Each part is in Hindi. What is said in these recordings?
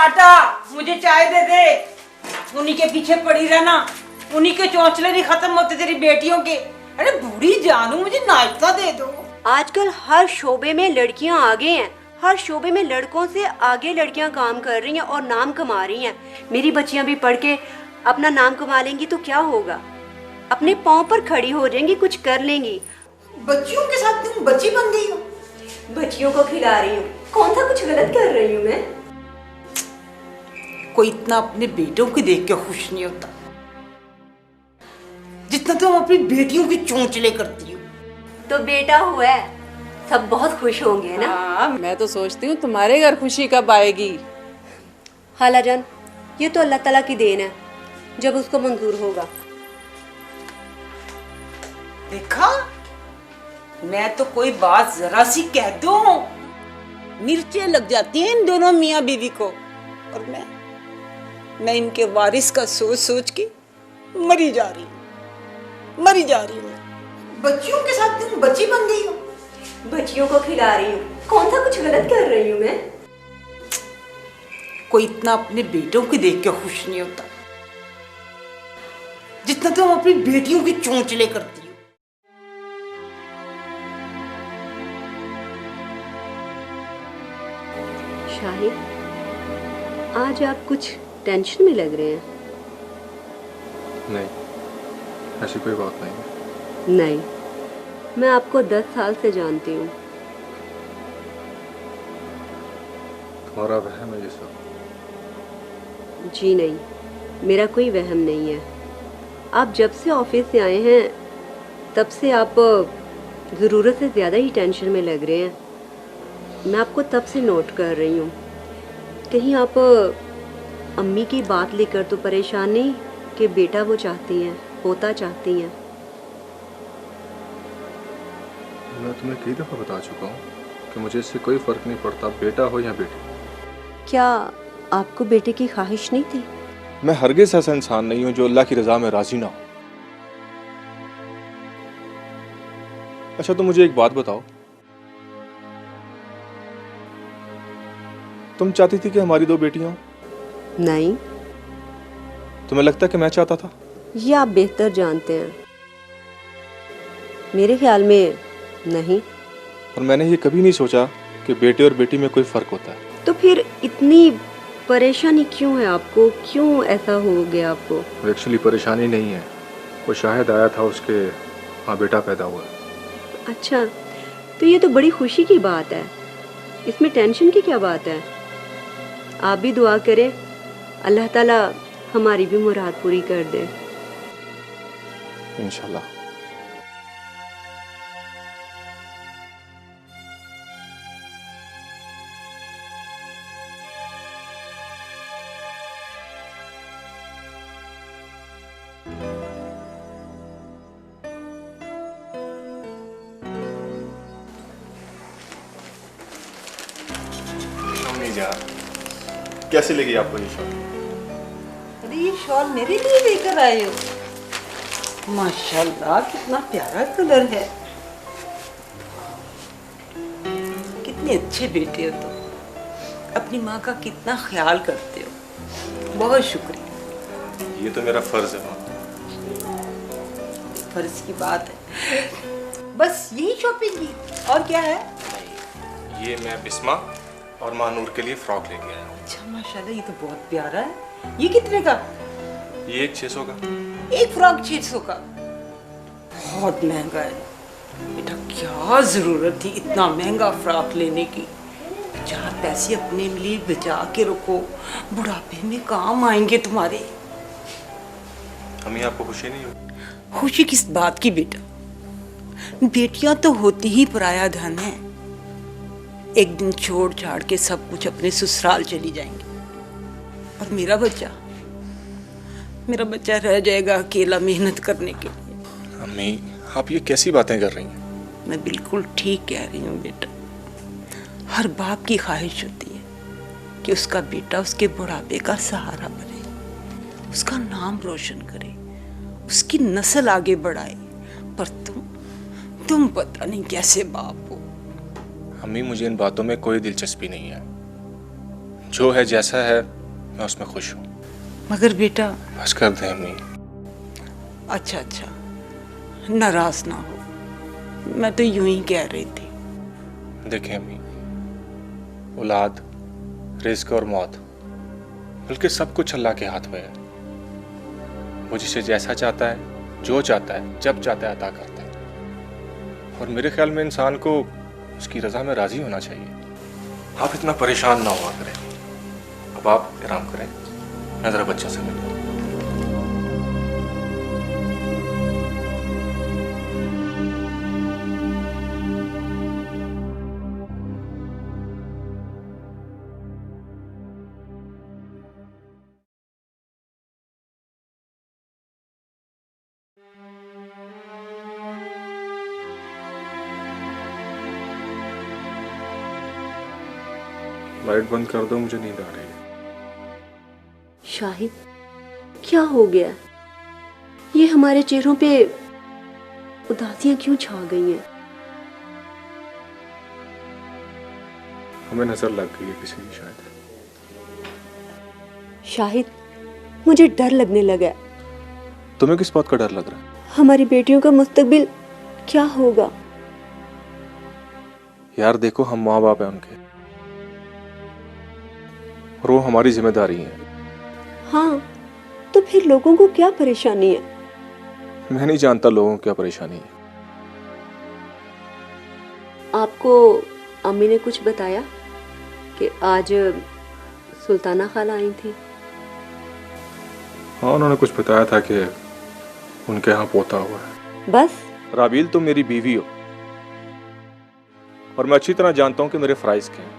आटा, मुझे चाय दे दे। उन्हीं के पीछे पड़ी रहना, उन्हीं के चौंचले नहीं खत्म होते तेरी बेटियों के। अरे बूढ़ी जानू, मुझे नाश्ता दे दो। आजकल हर शोबे में लड़कियां आगे हैं, हर शोबे में लड़कों से आगे लड़कियां काम कर रही हैं और नाम कमा रही हैं। मेरी बच्चियां भी पढ़ के अपना नाम कमा लेंगी तो क्या होगा, अपने पाँव पर खड़ी हो जाएंगी, कुछ कर लेंगी। बच्चियों के साथ तुम बच्ची बन गई हो। बच्चियों को खिला रही हूँ, कौन सा कुछ गलत कर रही हूँ मैं? कोई इतना अपने बेटों को देख के खुश नहीं होता जितना तुम अपनी बेटियों की चोंचले करती हो। तो बेटा हुआ है, सब बहुत खुश होंगे ना। हाँ, मैं तो सोचती हूँ तुम्हारे घर खुशी कब आएगी। खाला जान, ये तो अल्लाह ताला की देन है, जब उसको मंजूर होगा। देखा, मैं तो कोई बात जरा सी कह दूं, मिर्चें लग जाती हैं इन दोनों मियाँ बीवी को। और मैं इनके वारिस का सोच सोच के मरी जा रही हूँ। बच्चियों के साथ तुम बच्ची बन गई हो। बच्चियों को खिला रही हूँ, कौन सा कुछ गलत कर रही हूँ मैं? कोई इतना अपने बेटों को देख के खुश नहीं होता जितना तुम अपनी बेटियों की चोंचले करती हो। शाहिद, आज आप कुछ टेंशन में लग रहे हैं। नहीं, ऐसी कोई बात नहीं। नहीं, मैं आपको 10 साल से जानती हूँ। तुम्हारा वहम है ये सब? जी नहीं, मेरा कोई वहम नहीं है। आप जब से ऑफिस से आए हैं तब से आप ज़रूरत से ज़्यादा ही टेंशन में लग रहे हैं। मैं आपको तब से नोट कर रही हूँ। कहीं आप अम्मी की बात लेकर तो परेशान नहीं कि बेटा वो चाहती हैं, पोता चाहती हैं। मैं तुम्हें कई दफ़ा बता चुका हूँ कि मुझे इससे कोई फ़र्क नहीं पड़ता, बेटा हो या बेटी। क्या आपको बेटे की ख्वाहिश नहीं थी? मैं हरगिज़ ऐसा इंसान नहीं हूँ जो अल्लाह की रज़ा में राज़ी ना हो। अच्छा, तो मुझे एक बात बताओ, तुम चाहती थी कि हमारी 2 बेटियां हों? नहीं। तुम्हें लगता है कि मैं चाहता था? ये आप बेहतर जानते हैं। मेरे ख्याल में नहीं। और मैंने ये कभी नहीं सोचा कि बेटे और बेटी में कोई फ़र्क होता है। तो फिर इतनी परेशानी क्यों है आपको? क्यों ऐसा हो गया आपको? वो एक्चुअली परेशानी नहीं है, वो शाहिद आया था, उसके हाँ बेटा पैदा हुआ। अच्छा, तो ये तो बड़ी खुशी की बात है, इसमें टेंशन की क्या बात है? आप भी दुआ करें अल्लाह ताला हमारी भी मुराद पूरी कर दे। इंशाल्लाह। अम्मी जान, कैसी लगी आपको ये शॉल? अरे ये शॉल मेरे लिए लेकर आए हो? माशाल्लाह, कितना प्यारा कलर है। कितने अच्छे बेटे हो तुम, अपनी माँ का कितना ख्याल करते हो। बहुत शुक्रिया। ये तो मेरा फर्ज है। फर्ज की बात है, बस यही शॉपिंग की, और क्या है? ये मैं बिस्मा और मानूर के लिए फ्रॉक लेके आया हूँ। अच्छा माशाल्लाह, ये तो बहुत प्यारा है। ये कितने का? ये 600 का। एक फ्रॉक 600 का? बहुत महंगा है बेटा। क्या जरूरत थी इतना महंगा फ्रॉक लेने की? 4 पैसे अपने लिए बचा के रखो, बुढ़ापे में काम आएंगे तुम्हारे। हमें आपको खुशी नहीं हुई? खुशी किस बात की बेटा? बेटियां तो होती ही पराया धन है। एक दिन छोड़ छाड़ के सब कुछ अपने ससुराल चली जाएंगे, और मेरा बच्चा रह जाएगा अकेला मेहनत करने के लिए। अम्मी, आप ये कैसी बातें कर रही हैं? मैं बिल्कुल ठीक कह रही हूँ बेटा। हर बाप की ख्वाहिश होती है कि उसका बेटा उसके बुढ़ापे का सहारा बने, उसका नाम रोशन करे, उसकी नस्ल आगे बढ़ाए। पर तुम पता नहीं कैसे बाप हो। अम्मी, मुझे इन बातों में कोई दिलचस्पी नहीं है। जो है जैसा है मैं उसमें खुश हूँ। मगर बेटा, बस कर दे अम्मी। अच्छा अच्छा, नाराज ना हो, मैं तो यूं ही कह रही थी। देखें अम्मी, औलाद, रिस्क और मौत, बल्कि सब कुछ अल्लाह के हाथ में है। वो जिसे जैसा चाहता है, जो चाहता है, जब चाहता है अता करता है। और मेरे ख्याल में इंसान को उसकी रजा में राजी होना चाहिए। आप इतना परेशान ना हुआ करें। अब आप आराम करें, मैं जरा बच्चों से मिलूं। लाइट बंद कर दो, मुझे नींद आ रही है। शाहिद, क्या हो गया? ये हमारे चेहरों पे उदासियां क्यों छा गई हैं? हमें नजर लग गई है किसी की शायद। शाहिद, मुझे डर लगने लगा। तुम्हें किस बात का डर लग रहा है? हमारी बेटियों का मुस्तकबिल क्या होगा? यार देखो, हम माँ बाप हैं उनके, और वो हमारी जिम्मेदारी है। हाँ, तो फिर लोगों को क्या परेशानी है? मैं नहीं जानता लोगों को क्या परेशानी है। आपको अम्मी ने कुछ बताया कि आज सुल्ताना खाला आई थी? हाँ, उन्होंने कुछ बताया था कि उनके यहाँ पोता हुआ है। बस? राबील, तुम मेरी बीवी हो और मैं अच्छी तरह जानता हूँ कि मेरे फराइज क्या हैं।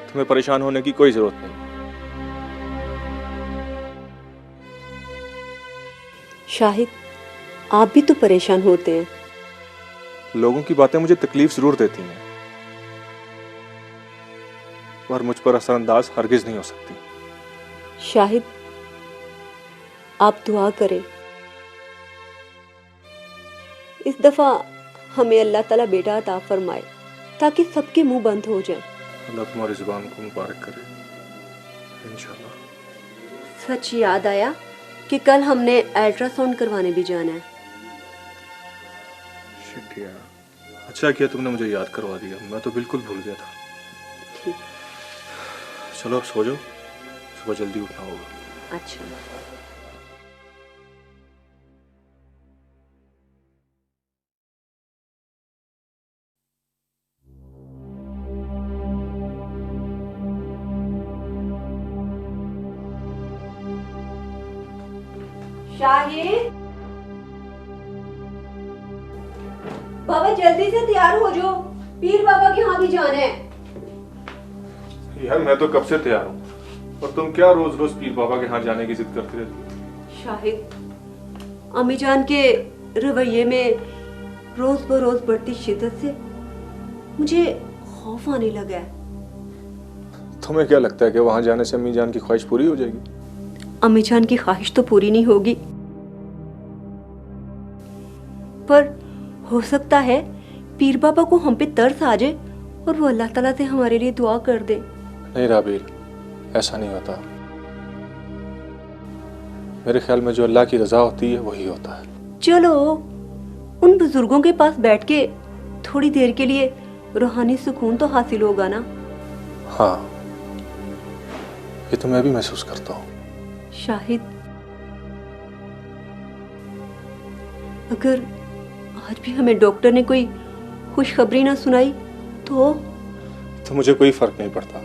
तुम्हें परेशान होने की कोई जरूरत नहीं। शाहिद, आप भी तो परेशान होते हैं। लोगों की बातें मुझे तकलीफ जरूर देती हैं, पर मुझ पर असरअंदाज हरगिज नहीं हो सकती। शाहिद, आप दुआ करें, इस दफा हमें अल्लाह ताला बेटा अता फरमाए ताकि सबके मुंह बंद हो जाए। अल्लाह तुम्हारी जुबान को मुबारक करे, इंशाल्लाह। सच याद आया कि कल हमने अल्ट्रासाउंड करवाने भी जाना है। शुक्रिया, अच्छा किया तुमने मुझे याद करवा दिया, मैं तो बिल्कुल भूल गया था। ठीक। चलो अब सो जाओ, सुबह जल्दी उठना होगा। अच्छा। शाहिद, बाबा जल्दी से तैयार हो जाओ, पीर बाबा के यहाँ भी जाना है। यार मैं तो कब से तैयार हूँ, और तुम क्या रोज रोज पीर बाबा के यहाँ जाने की जिद करती रहती हो? शाहिद, अम्मी जान के रवैये में रोज बरोज बढ़ती शिद्दत से मुझे खौफ आने लगा है। तुम्हें क्या लगता है कि वहां जाने से अम्मी जान की ख्वाहिश पूरी हो जाएगी? अम्मी जान की ख्वाहिश तो पूरी नहीं होगी, पर हो सकता है पीर बाबा को हम पे तरस आ जाए और वो अल्लाह ताला से हमारे लिए दुआ कर दे। नहीं राबील, ऐसा नहीं होता। मेरे ख्याल में जो अल्लाह की रजा होती है वही होता है। चलो उन बुजुर्गों के पास बैठ के थोड़ी देर के लिए रूहानी सुकून तो हासिल होगा ना। हाँ, ये तो मैं भी महसूस करता हूँ। शाहिद, अगर आज भी हमें डॉक्टर ने कोई खुशखबरी ना सुनाई तो मुझे कोई फर्क नहीं पड़ता,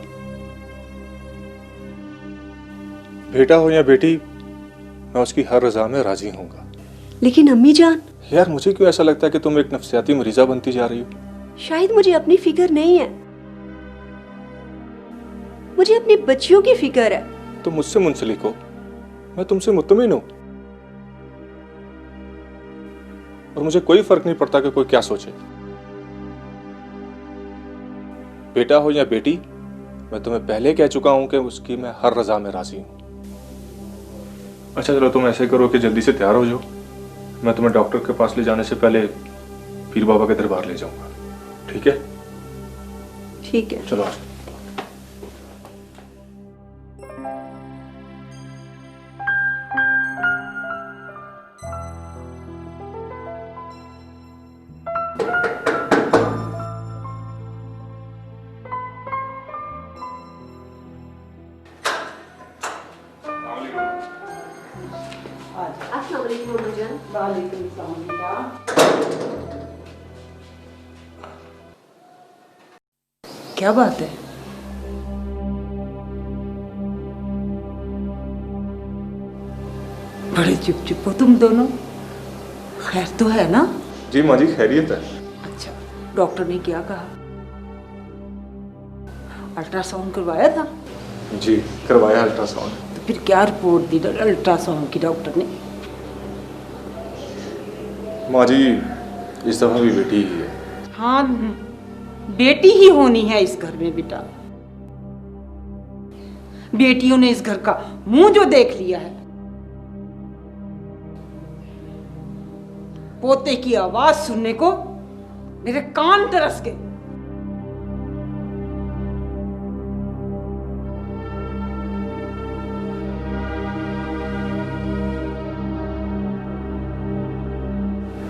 बेटा हो या बेटी, मैं उसकी हर रजा में राजी हूँगा। लेकिन अम्मी जान। यार मुझे क्यों ऐसा लगता है कि तुम एक नफ्सियाती मरीजा बनती जा रही हो? शायद मुझे अपनी फिक्र नहीं है, मुझे अपनी बच्चियों की फिक्र है। तुम मुझसे मुंसलिक हो, मैं तुमसे मुतमिन हूं, और मुझे कोई फर्क नहीं पड़ता कि कोई क्या सोचे। बेटा हो या बेटी, मैं तुम्हें पहले कह चुका हूं कि उसकी मैं हर रजा में राजी हूं। अच्छा चलो तुम ऐसे करो कि जल्दी से तैयार हो जाओ, मैं तुम्हें डॉक्टर के पास ले जाने से पहले पीर बाबा के दरबार ले जाऊंगा, ठीक है? ठीक है। चलो। वालेकुम अम्मा जान। वालेकुम सलाम बेटा। क्या बात है? बड़े चुप चुप हो तुम दोनों। खैर तो है ना? जी माँ जी, खैरियत है। अच्छा, डॉक्टर ने क्या कहा? अल्ट्रासाउंड करवाया था? जी करवाया अल्ट्रासाउंड। तो फिर क्या रिपोर्ट दी अल्ट्रासाउंड की डॉक्टर ने? माँ जी इस दफा भी बेटी ही है। हाँ, बेटी ही होनी है इस घर में बेटा। बेटियों ने इस घर का मुंह जो देख लिया है। पोते की आवाज सुनने को मेरे कान तरस गए।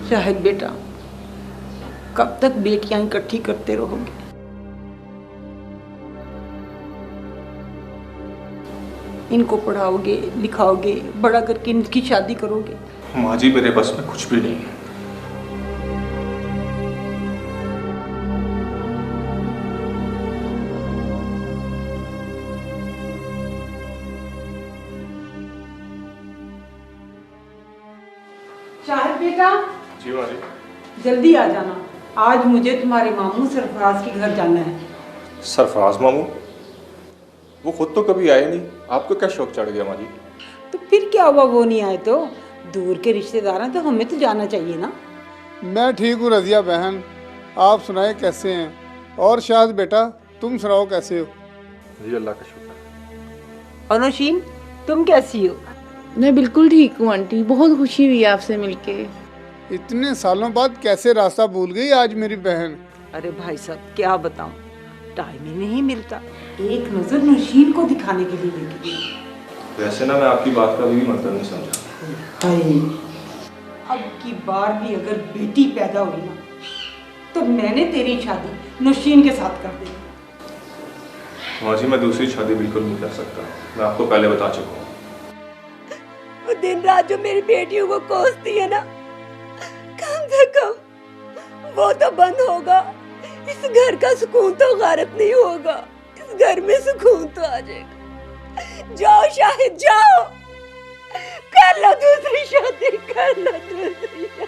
शाहिद बेटा, कब तक बेटियां इकट्ठी करते रहोगे? इनको पढ़ाओगे, लिखाओगे, बड़ा करके इनकी शादी करोगे? माँ जी मेरे बस में कुछ भी नहीं है। शाहिद बेटा, जी माँ जी। जल्दी आ जाना। आज मुझे तुम्हारे मामू सरफराज के घर जाना है। सरफराज मामू? वो खुद तो कभी आए नहीं, आपको क्या शौक चढ़ गया माँ जी? तो फिर क्या हुआ, वो नहीं आए तो? दूर के रिश्तेदार हैं तो हमें तो जाना चाहिए ना। मैं ठीक हूँ रजिया बहन, आप सुनाए कैसे हैं? और शायद बेटा तुम सुनाओ कैसे हो? जी अल्लाह का शुक्र। और नौशीन, तुम कैसी हो? मैं बिल्कुल ठीक हूँ आंटी, बहुत खुशी हुई आपसे मिलके। इतने सालों बाद कैसे रास्ता भूल गई आज मेरी बहन? अरे भाई साहब क्या बताऊं, टाइम ही नहीं मिलता। एक नजर नौशीन को दिखाने के लिए लेके गई। वैसे ना मैं आपकी बात का भी मतलब नहीं समझा। अब की बार भी अगर बेटी पैदा हुई ना तो मैंने तेरी शादी नौशीन के साथ कर दी। माँ जी मैं दूसरी शादी बिल्कुल नहीं कर सकता, मैं आपको पहले बता चुका हूँ। वो दिन रात जो मेरी बेटियों को कोसती है ना, कम से कम वो तो बंद होगा। इस घर का सुकून तो गारत नहीं होगा। इस घर में सुकून तो आ जाएगा। जाओ शाहिद जाओ, कर लो दूसरी शादी, कर लो दूसरी शादी।